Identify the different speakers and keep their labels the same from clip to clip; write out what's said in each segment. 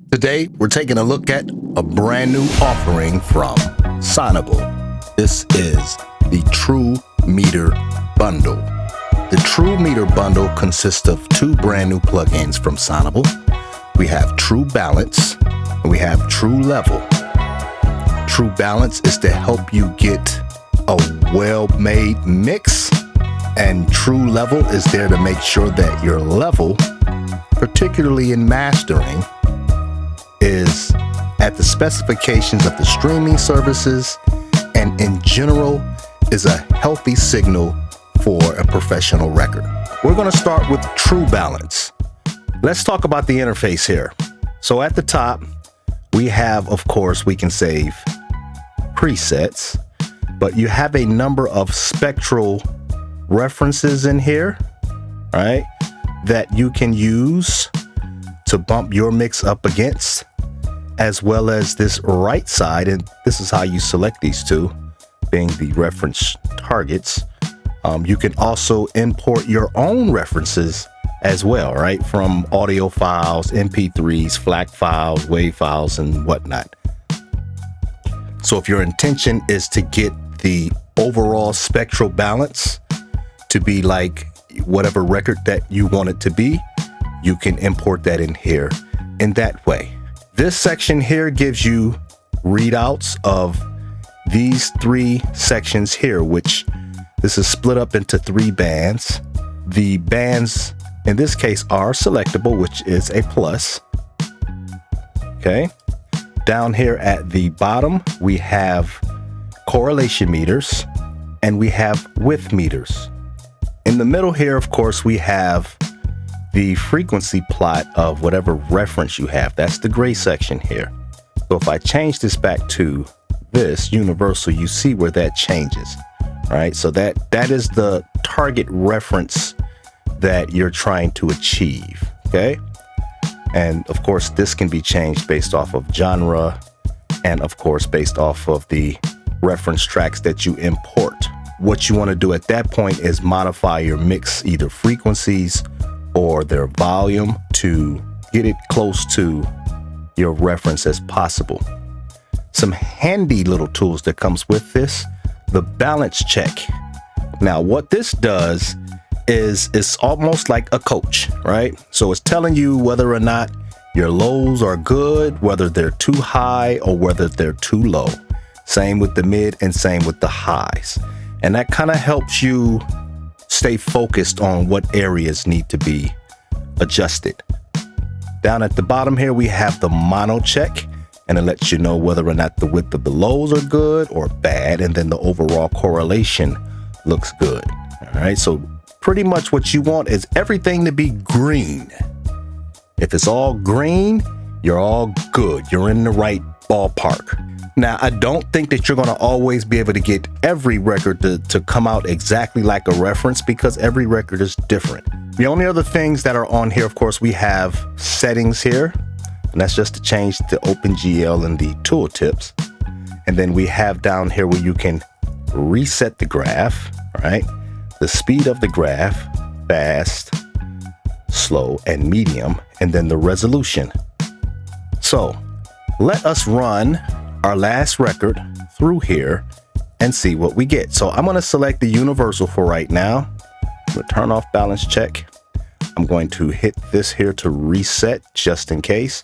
Speaker 1: Today, we're taking a look at a brand new offering from Sonible. This is the True Meter Bundle. The True Meter Bundle consists of two brand new plugins from Sonible. We have True Balance and we have True Level. True Balance is to help you get a well-made mix, and True Level is there to make sure that your level, particularly in mastering, is at the specifications of the streaming services and in general is a healthy signal for a professional record. We're going to start with True Balance. Let's talk about the interface here. So at the top, we have, of course, we can save presets, but you have a number of spectral references in here, right, that you can use to bump your mix up against, as well as this right side. And this is how you select these two, being the reference targets. You can also import your own references as well, right, from audio files, MP3s, FLAC files, WAV files, and whatnot. So if your intention is to get the overall spectral balance to be like whatever record that you want it to be, you can import that in here in that way. This section here gives you readouts of these three sections here, which this is split up into three bands. The bands in this case are selectable, which is a plus. Okay. Down here at the bottom, we have correlation meters and we have width meters. In the middle here, of course, we have the frequency plot of whatever reference you have. That's the gray section here. So if I change this back to this universal, you see where that changes, right? So that is the target reference that you're trying to achieve, okay? And of course, this can be changed based off of genre and of course, based off of the reference tracks that you import. What you want to do at that point is modify your mix, either frequencies or their volume, to get it close to your reference as possible. Some handy little tools that comes with this, the balance check. Now what this does is it's almost like a coach, right? So it's telling you whether or not your lows are good, whether they're too high or whether they're too low. Same with the mid and same with the highs. And that kind of helps you stay focused on what areas need to be adjusted. Down at the bottom here, we have the mono check, and it lets you know whether or not the width of the lows are good or bad, and then the overall correlation looks good. All right, so pretty much what you want is everything to be green. If it's all green, you're all good. You're in the right ballpark. Now, I don't think that you're going to always be able to get every record to come out exactly like a reference, because every record is different. The only other things that are on here, of course, we have settings here, and that's just to change the OpenGL and the tooltips. And then we have down here where you can reset the graph, right? The speed of the graph, fast, slow, and medium, and then the resolution. So let us run our last record through here and see what we get. So I'm going to select the universal for right now. I'm going to turn off balance check. I'm going to hit this here to reset just in case,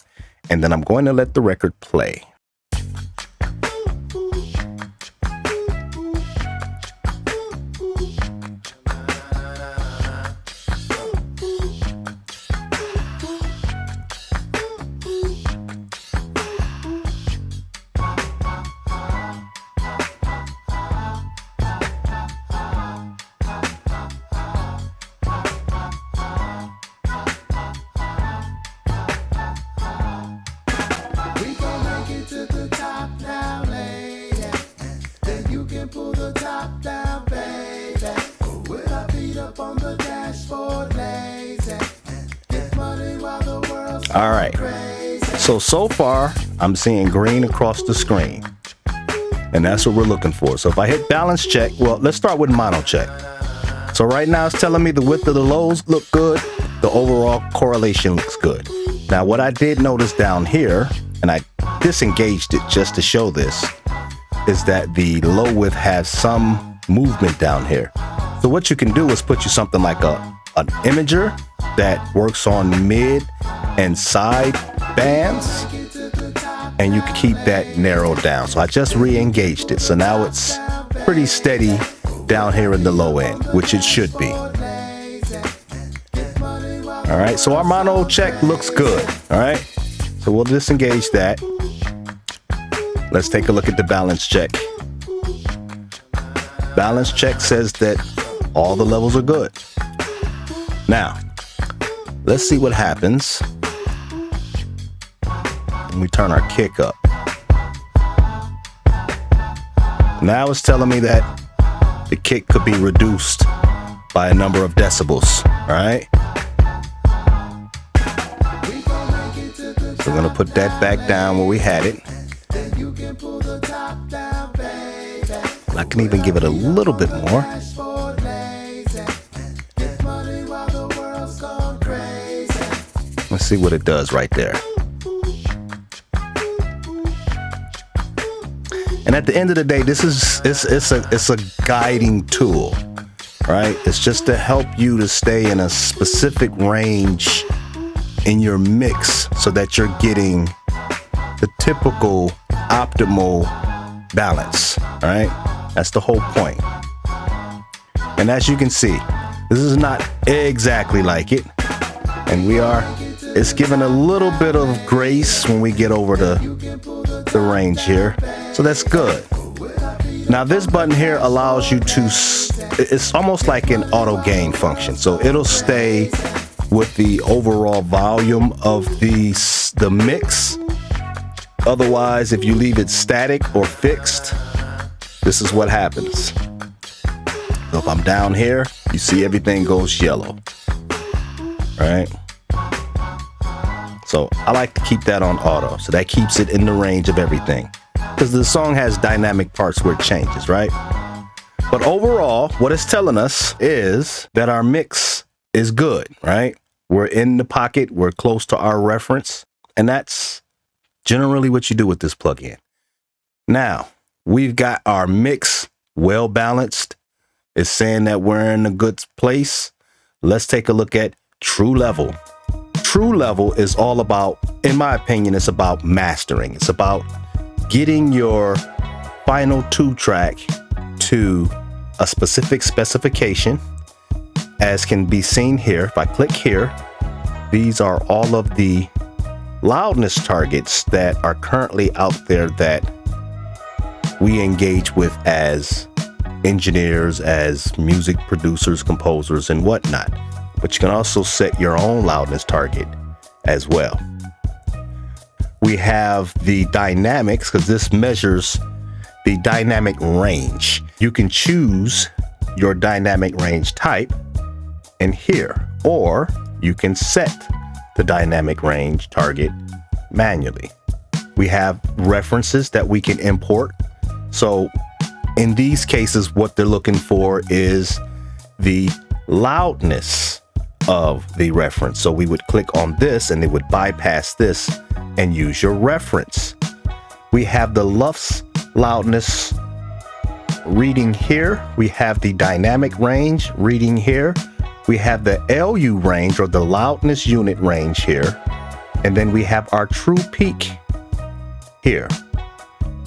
Speaker 1: and then I'm going to let the record play. All right, so far I'm seeing green across the screen, and that's what we're looking for. So if I hit balance check, well, let's start with mono check. So right now it's telling me the width of the lows look good, the overall correlation looks good. Now, what I did notice down here, and I disengaged it just to show this, is that the low width has some movement down here. So what you can do is put you something like an imager that works on mid and side bands, and you can keep that narrowed down. So I just re-engaged it. So now it's pretty steady down here in the low end, which it should be. All right, so our mono check looks good. All right, so we'll disengage that. Let's take a look at the balance check. Balance check says that all the levels are good. Now, let's see what happens when we turn our kick up. Now it's telling me that the kick could be reduced by a number of decibels. All right. So we're gonna put that back down where we had it. I can even give it a little bit more. Let's see what it does right there. And at the end of the day, this is it's a guiding tool, right? It's just to help you to stay in a specific range in your mix so that you're getting the typical optimal balance, right? That's the whole point. And as you can see, this is not exactly like it. And it's given a little bit of grace when we get over the range here. So that's good. Now this button here allows you to, it's almost like an auto gain function. So it'll stay with the overall volume of the mix. Otherwise, if you leave it static or fixed, this is what happens. So if I'm down here, you see everything goes yellow, right? So I like to keep that on auto. So that keeps it in the range of everything, because the song has dynamic parts where it changes, right? But overall, what it's telling us is that our mix is good, right? We're in the pocket, we're close to our reference, and that's generally what you do with this plugin. Now, we've got our mix well balanced. It's saying that we're in a good place. Let's take a look at True Level. True Level is all about, in my opinion, it's about mastering. It's about getting your final 2-track to a specific specification, as can be seen here. If I click here, these are all of the loudness targets that are currently out there that we engage with as engineers, as music producers, composers, and whatnot. But you can also set your own loudness target as well. We have the dynamics, because this measures the dynamic range. You can choose your dynamic range type in here, or you can set the dynamic range target manually. We have references that we can import. So in these cases, what they're looking for is the loudness of the reference. So we would click on this and it would bypass this and use your reference. We have the LUFS loudness reading here. We have the dynamic range reading here. We have the LU range, or the loudness unit range here. And then we have our true peak here.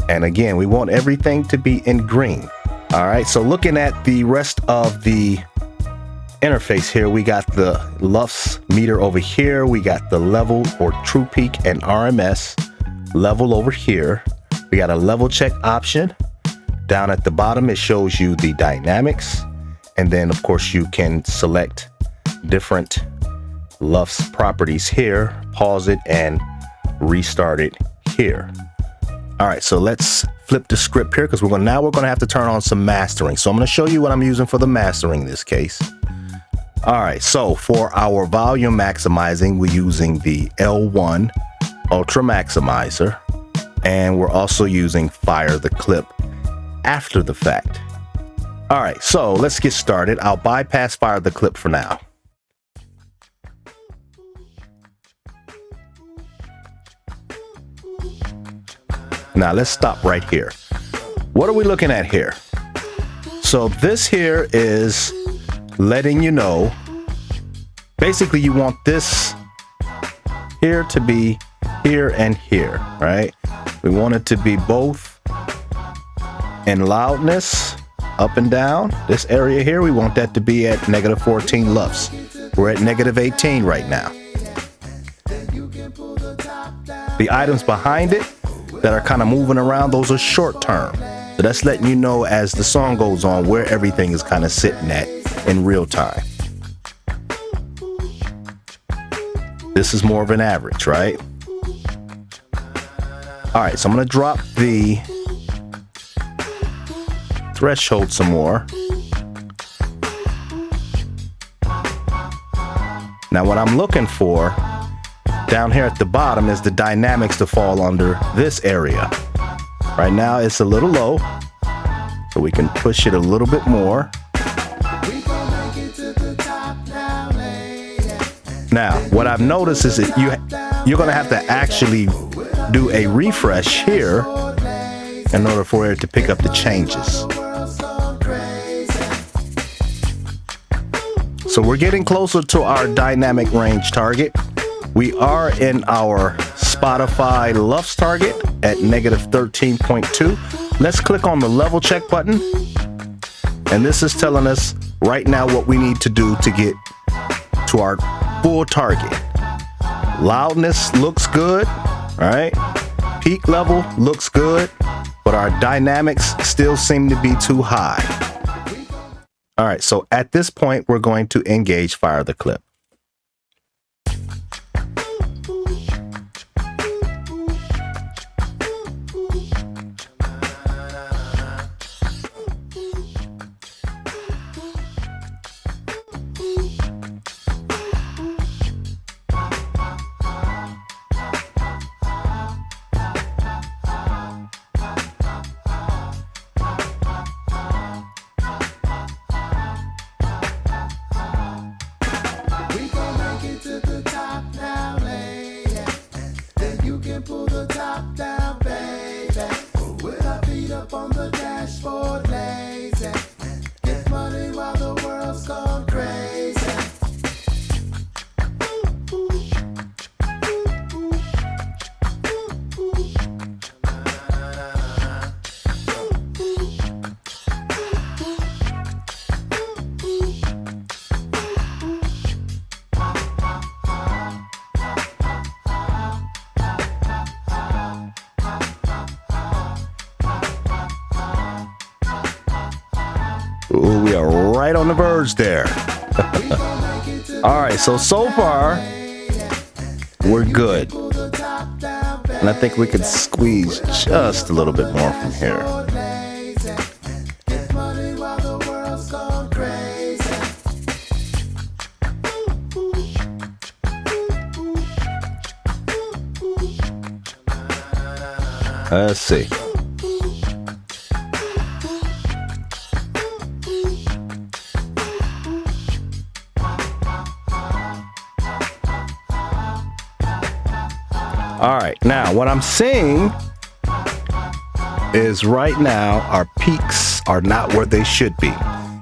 Speaker 1: And again, we want everything to be in green. All right, so looking at the rest of the interface here, we got the LUFS meter over here. We got the level, or true peak and RMS level over here. We got a level check option. Down at the bottom, it shows you the dynamics. And then of course you can select different LUFS properties here, pause it and restart it here. All right, so let's flip the script here, because now we're gonna have to turn on some mastering. So I'm gonna show you what I'm using for the mastering in this case. All right, so for our volume maximizing, we're using the L1 Ultra Maximizer, and we're also using Fire the Clip after the fact. All right, so let's get started. I'll bypass Fire the Clip for now. Now let's stop right here. What are we looking at here? So this here is letting you know, basically you want this here to be here and here, right? We want it to be both in loudness, up and down. This area here, we want that to be at -14 LUFS. We're at -18 right now. The items behind it that are kind of moving around, those are short term. So that's letting you know as the song goes on where everything is kind of sitting at in real time. This is more of an average, right? All right, so I'm gonna drop the threshold some more. Now what I'm looking for down here at the bottom is the dynamics to fall under this area. Right now it's a little low, so we can push it a little bit more. Now, what I've noticed is that you're gonna have to actually do a refresh here in order for it to pick up the changes. So we're getting closer to our dynamic range target. We are in our Spotify LUFS target at -13.2. Let's click on the level check button. And this is telling us right now what we need to do to get to our full target. Loudness looks good, all right? Peak level looks good, but our dynamics still seem to be too high. All right, so at this point, we're going to engage fire the clip.
Speaker 2: Pull the top down, baby. With our feet up on the dashboard, lazy. Get money while the world's gone crazy.
Speaker 1: Ooh, we are right on the verge there. All right, so far, we're good. And I think we could squeeze just a little bit more from here. Let's see. All right, now what I'm seeing is right now our peaks are not where they should be.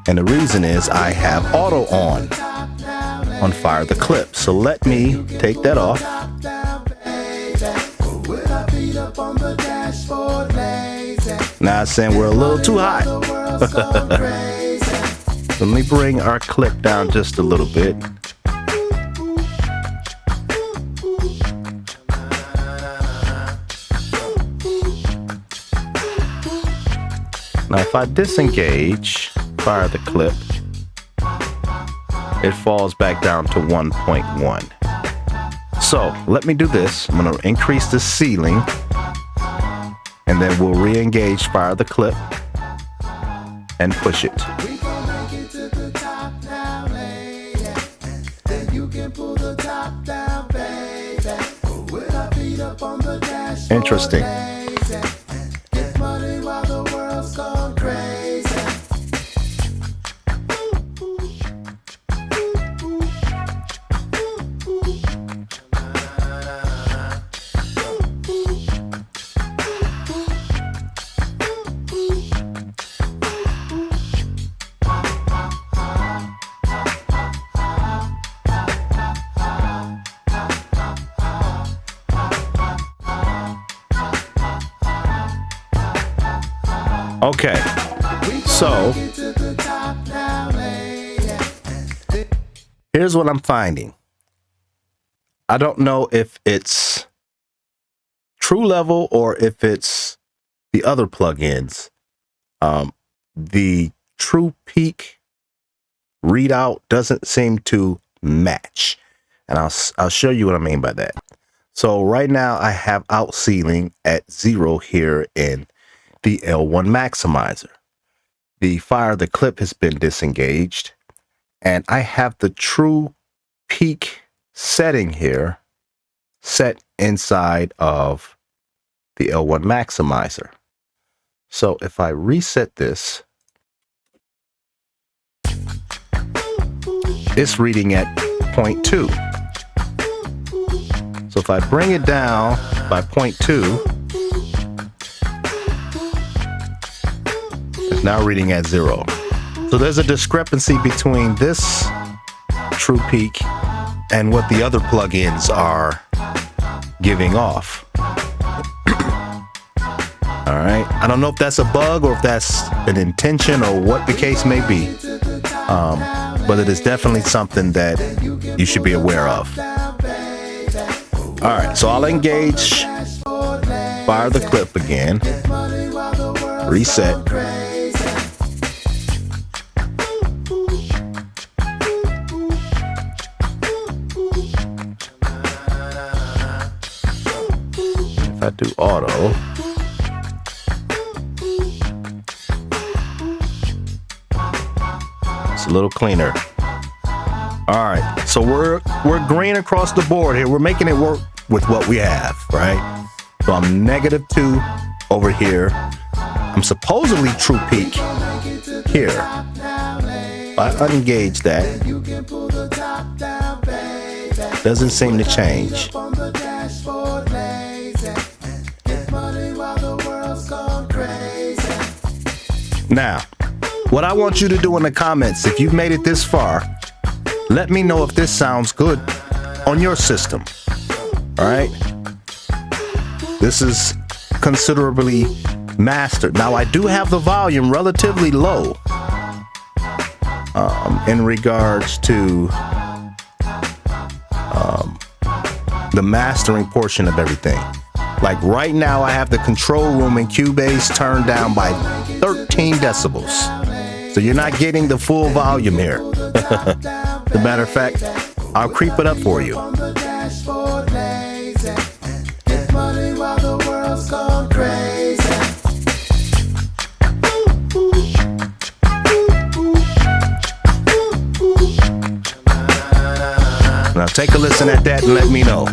Speaker 1: And the reason is I have auto on Fire the Clip. So let me take that off. Now it's saying we're a little too high. Let me bring our clip down just a little bit. Now if I disengage Fire the Clip, it falls back down to 1.1. So let me do this. I'm going to increase the ceiling, and then we'll re-engage Fire the Clip and push it. Interesting. Okay, so here's what I'm finding. I don't know if it's True Level or if it's the other plugins. The True Peak readout doesn't seem to match, and I'll show you what I mean by that. So right now I have out ceiling at 0 here in the L1 maximizer. The fire the clip has been disengaged, and I have the True Peak setting here set inside of the L1 maximizer. So if I reset this, it's reading at 0.2. So if I bring it down by 0.2, it's now reading at 0. So there's a discrepancy between this True Peak and what the other plugins are giving off. All right, I don't know if that's a bug or if that's an intention or what the case may be, but it is definitely something that you should be aware of. All right, so I'll engage, fire the clip again, reset. If I do auto, it's a little cleaner. All right, so we're green across the board here. We're making it work with what we have, right? So I'm -2 over here. I'm supposedly True Peak here. I unengage that. Doesn't seem to change. Now, what I want you to do in the comments, if you've made it this far, let me know if this sounds good on your system. All right, this is considerably mastered. Now I do have the volume relatively low in regards to the mastering portion of everything. Like right now I have the control room in Cubase turned down by 13 decibels. So you're not getting the full volume here. As a matter of fact, I'll creep it up for you. Now take a listen at that and let me know.